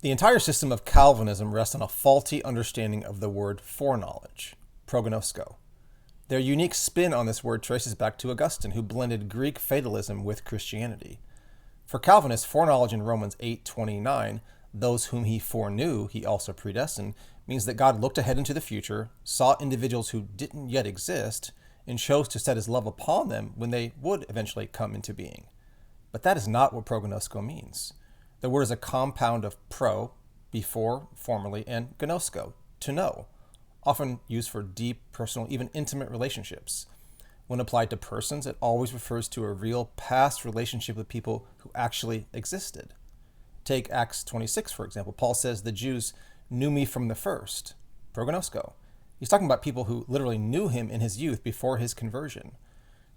The entire system of Calvinism rests on a faulty understanding of the word foreknowledge, prognosko. Their unique spin on this word traces back to Augustine, who blended Greek fatalism with Christianity. For Calvinists, foreknowledge in Romans 8:29, those whom he foreknew, he also predestined, means that God looked ahead into the future, saw individuals who didn't yet exist, and chose to set his love upon them when they would eventually come into being. But that is not what prognosko means. The word is a compound of pro, before, formerly, and gnosko, to know, often used for deep, personal, even intimate relationships. When applied to persons, it always refers to a real past relationship with people who actually existed. Take Acts 26, for example. Paul says the Jews knew me from the first, prognosko. He's talking about people who literally knew him in his youth before his conversion.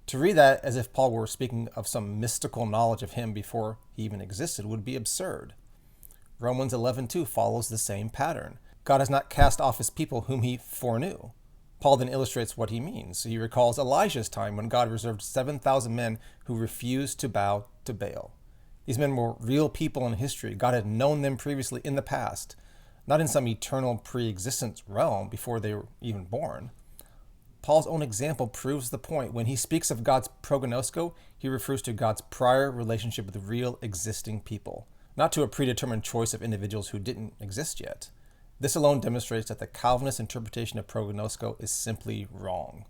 To read that as if Paul were speaking of some mystical knowledge of him before he even existed would be absurd. Romans 11:2 follows the same pattern. God has not cast off his people whom he foreknew. Paul then illustrates what he means. He recalls Elijah's time when God reserved 7,000 men who refused to bow to Baal. These men were real people in history. God had known them previously in the past, not in some eternal pre-existence realm before they were even born. Paul's own example proves the point. When he speaks of God's prognosko, he refers to God's prior relationship with real existing people, not to a predetermined choice of individuals who didn't exist yet. This alone demonstrates that the Calvinist interpretation of prognosko is simply wrong.